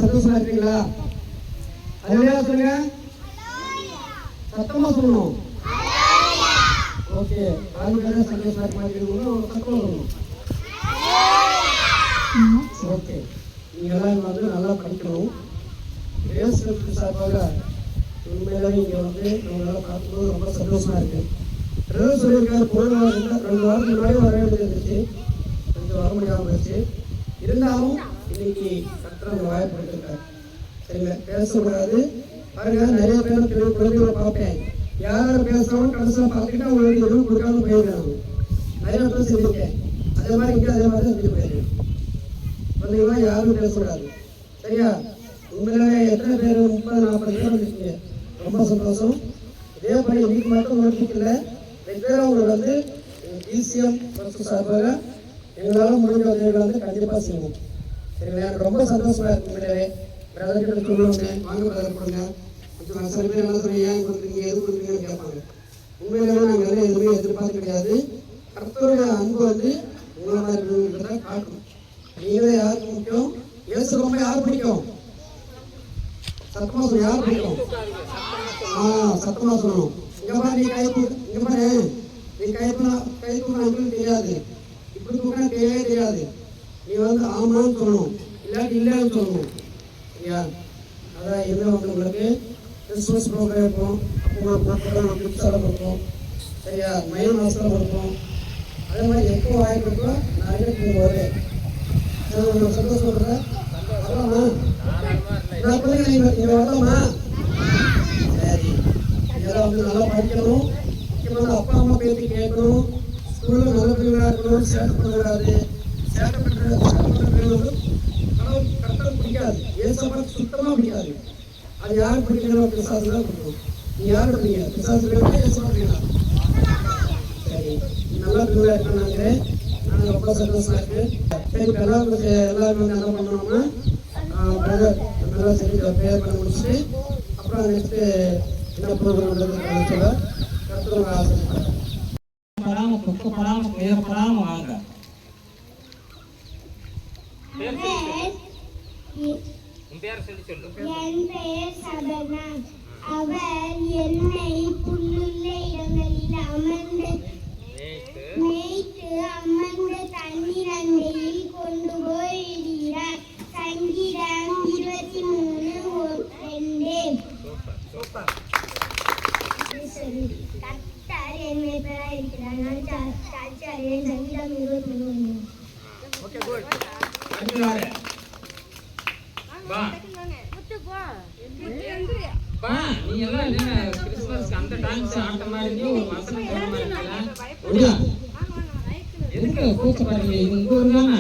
சந்தோஷமா இருக்கீங்களா? அல்லேலூயா சொல்லுங்க. சத்தமா சொல்லணும். ஓகே, ஆளுங்க சந்தோஷமா இருக்கீங்களோ சத்தமா சொல்லணும். ஓகே, நீங்க எல்லாம் வந்து நல்லா படிக்கணும். இயேசு சார்பாக உண்மையிலே நீங்க வந்து நம்மளால பார்க்கும்போது ரொம்ப சந்தோஷமா இருக்கு. சொல்லியிருக்காரு, போன 2 வாரத்துக்கு முன்னாடி வர வேண்டியது இருந்துச்சு, கொஞ்சம் வர முடியாமல் போயிடுச்சு. இருந்தாலும் இன்னைக்கு கட்டுற வாய்ப்பு எடுத்திருக்காரு. சரிங்க, பேசக்கூடாது. பாருங்க, நிறைய பேர் குழந்தைகளை பார்ப்பேன், யாரும் பேசவும் கடைசியில் பார்த்துக்கிட்டு அவங்களுக்கு எதுவும் கொடுக்காம போயிருக்காங்க. நிறைய பேர் செஞ்சுருக்கேன். அதே மாதிரி இங்கே அதே மாதிரி செஞ்சு போயிருக்கேன். குழந்தைங்களாம் யாரும் பேசக்கூடாது. சரியா? உண்மையிலே எத்தனை பேர் 30-40 பேர் வந்துருக்கீங்க, ரொம்ப சந்தோஷம். இதே மாதிரி இன்னைக்கு மட்டும் நோட்டிக்கல, 2 பேரும் அவங்களுக்கு வந்து டிசிஎம் சார்பாக எங்களால் முடிஞ்ச உதவிகளை வந்து கண்டிப்பாக செய்வோம். சரிங்களா? எனக்கு ரொம்ப சந்தோஷமா இருக்கு. உண்மையிலே பிரதர்கிட்ட சொல்லுவாங்க, வாங்க பிரதர் கொடுங்க. கொஞ்சம் சில பேர் என்ன சொல்லுங்க, ஏன் கொடுக்குறீங்க, எது கொடுக்குறீங்கன்னு கேட்பாங்க. உண்மையிலே நாங்கள் எல்லாம் எதுவுமே எதிர்பார்க்க கிடையாது. கர்த்தருடைய அன்பு வந்து உங்களை மாதிரி தான் காட்டும். நீங்களே யாருக்கு முக்கியம்? இயேசு ரொம்ப யார் பிடிக்கும்? சத்தமா சொல்ல, யார் பிடிக்கும்? சத்தமா சொல்லணும். இங்க பாரு, நீ கைப்பு, இங்க பாரு, நீ கை தூக்கினா தெரியாது, இப்படி தூக்கினா தெரியவே தெரியாது. நீ வந்து ஆமான்னு சொல்லணும், இல்லாட்டி இல்லைன்னு சொல்லணும். சரியா? அதான் என்ன வந்து உங்களுக்கு கிறிஸ்மஸ் ப்ரோக்ராம் இருக்கும். அப்போ உங்களுக்கு புதுசாக கொடுப்போம். சரியா? மே மாதத்தில் கொடுப்போம். அதே மாதிரி எப்போ வாய்ப்பு இருக்கோ நான் நீங்கள் வருவேன். உங்களுக்கு சந்தோஷப்படுறேன். வரலாமா? நான் பிள்ளைங்க நீங்கள் வரலாமா? சரி, இதெல்லாம் வந்து நல்லா படிக்கணும். முக்கியமாக அப்பா அம்மா பேசி கேட்கணும். ஸ்கூலில் நல்ல பிள்ளைகளாக இருக்கணும். சேட்டை பண்ணக்கூடாது. சேட்டை பண்ணுற பிள்ளைகளும் கரெக்டாக பிடிக்காது. ஏசப்பாடு சுத்தமாக பிடிக்காது. அது யார் பிடிக்கணும்? பிசாசு தான் பிடிக்கும். நீ யார் பிடிங்க? பிசாசு வேணும், ஏசப்பா பிடிக்கலாம். சரி, நல்லா பிள்ளைங்க இருக்கணுங்கிறேன். நான் ரொம்ப சந்தோஷமா இருக்கு. சரி, இப்போ எல்லாருக்கும் வந்து என்ன பண்ணணும்னா பிரதர் நல்லா சரி ப்ரேயர் பண்ண முடிச்சுட்டு அப்புறம் நெக்ஸ்ட்டு என்ன ப்ரோக்ராம் நடக்குதுன்னு சொல்ல கருத்துவங்க ஆசைப்படுறேன். துக்கப்படாமல் துயரப்படாமல் வாங்க. என் பெயர் சபனா. அவர் என்னை புல்லுள்ள இடங்களில் மேய்த்து அமர்ந்த தண்ணீர் அண்டையில் கொண்டு போய் விடுகிறார். சங்கீதம் 23:2. கர்த்தர் என் மேய்ப்பராய் இருக்கிறார், நான் தாழ்ச்சி அடைவேன். சங்கீதம் 23:1. Okay, good. நீ எல்லாம் என்ன கிறிஸ்மஸ் அந்த டான்ஸ் ஆட்ட மாதிரி ஒரு வசனம் எதுக்கு கூச்சப்படுறீங்க? இது உங்க ஊர் தானே?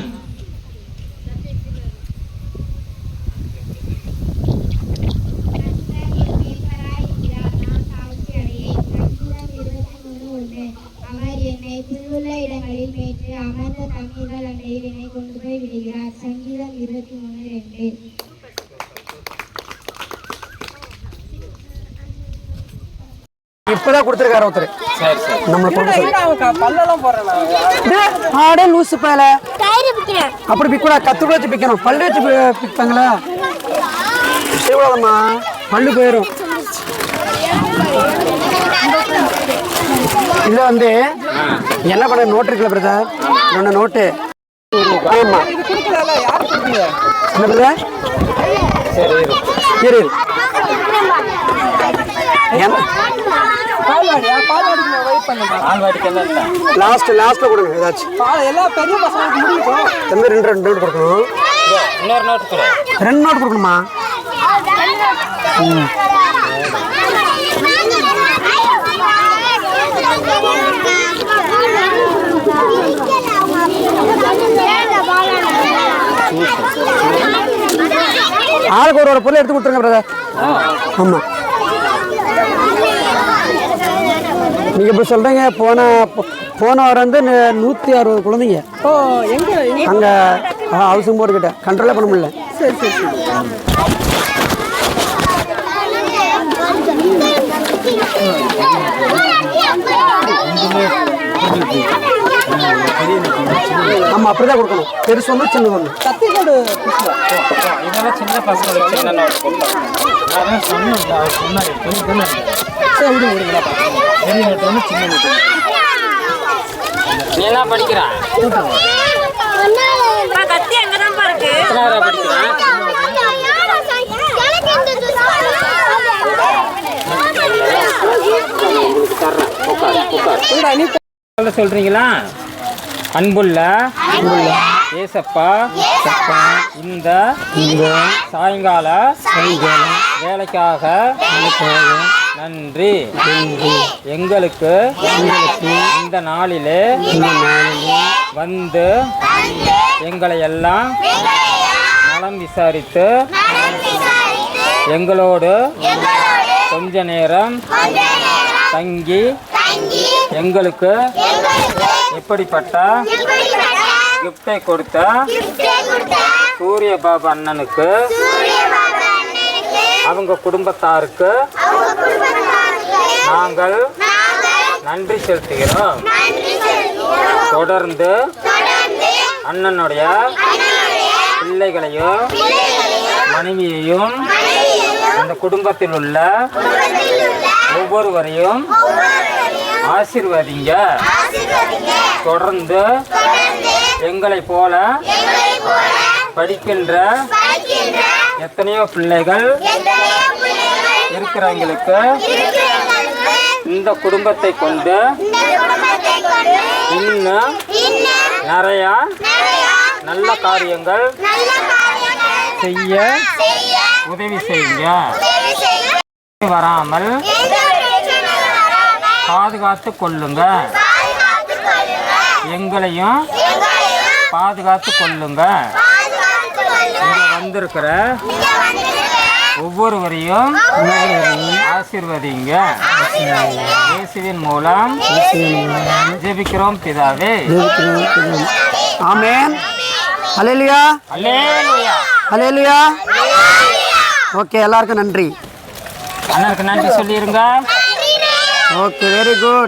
அவர் என்னை புல்லுள்ள இடங்களில் மேய்த்து அமர்ந்த தண்ணீர்கள் அண்டையில் என்னை கொண்டு போய் விடுகிறார். சங்கீதம் 23:2. இப்ப இப்பதான் கொடுத்துருக்காரு ஒருத்தர் சரி சரி நம்மளுக்கு கொடுக்க சொல்லி. பல்லெல்லாம் போடுறேன் ஆடே லூசு பயல அப்படி பிக்கூடா கத்து கூட வச்சு பிக்கணும் பல்லு வச்சு பிக்காங்களா செய்யக்கூடாதம்மா பல்லு போயிடும். இதுல வந்து என்ன பண்ண நோட்டு இருக்குல்ல பிரதர் ரெண்டு நோட்டு ஆமா என்ன பிரதர் சரி இரு பால்வாடிக்கு என்ன லாஸ்ட்ல கொடுங்க ஏதாச்சும் எல்லாம் பெரிய பசங்களுக்கு முடியும். தம்பி ரெண்டு நோட்டு கொடுக்கணும் இன்னொரு நோட்டு கொடு 2 நோட்டு கொடுக்கணுமா ஆளுக்கு ஒரு பொருள் எடுத்து கொடுத்துருங்க பிரதர் ஆமா நீங்க இப்ப சொல்றீங்க போன வாரம் வந்து 160 குழந்தைங்க ஓ எங்க அங்க ஹவுசிங் போர்டு கிட்ட கண்ட்ரோலே பண்ண முடியல. சரி சரி சரி. ஆமா அப்படிதான் கொடுக்கணும் பெருசு ஒன்று சின்னது ஒன்று கத்திக்கோடு இதெல்லாம் சின்ன பசங்களுக்கு சின்ன நோட்டு கொடுத்தோம் அதான் சொன்னேன் அவர் சொன்னார் சரி விடுங்க விடுங்க பெரிய நோட்டு ஒன்று சின்ன நோட்டு நீ என்ன படிக்கிறான் கத்தி அங்கதான் இருக்கு. எத்தனாவது படிக்கிறான் சொல்றீங்களா அன்புள்ள ஏசப்பா இந்த சாயங்கால வேலைக்காக நன்றி எங்களுக்கு இந்த நாளிலே வந்து எங்களை எல்லாம் நலம் விசாரித்து எங்களோடு கொஞ்ச நேரம் தங்கி எங்களுக்கு எப்படிப்பட்ட கிஃப்டை கொடுத்த சூரிய பாபு அண்ணனுக்கு அவங்க குடும்பத்தாருக்கு நாங்கள் நன்றி செலுத்துகிறோம். தொடர்ந்து அண்ணனுடைய பிள்ளைகளையும் மனைவியையும் அந்த குடும்பத்தில் உள்ள ஒவ்வொருவரையும் ஆசீர்வதிங்க. தொடர்ந்து எங்களை போல படிக்கின்ற எத்தனையோ பிள்ளைகள் இருக்கிறவங்களுக்கு இந்த குடும்பத்தை கொண்டு இன்னும் நிறைய நல்ல காரியங்கள் செய்ய உதவி செய்யுங்க. வராமல் பாதுகாத்து கொள்ளுங்க. எங்களையும் பாதுகாத்து கொள்ளுங்க. இங்க வந்திருக்கிற ஒவ்வொருவரையும் ஆசீர்வதிங்க. இயேசுவின் மூலம் ஜெபிக்கிறோம் பிதாவே. ஆமென். ஹல்லேலூயா அல்லேலூயா. ஹல்லேலூயா. ஓகே எல்லாருக்கும் நன்றி. அண்ணனுக்கு நன்றி சொல்லிருங்க. Okay very good.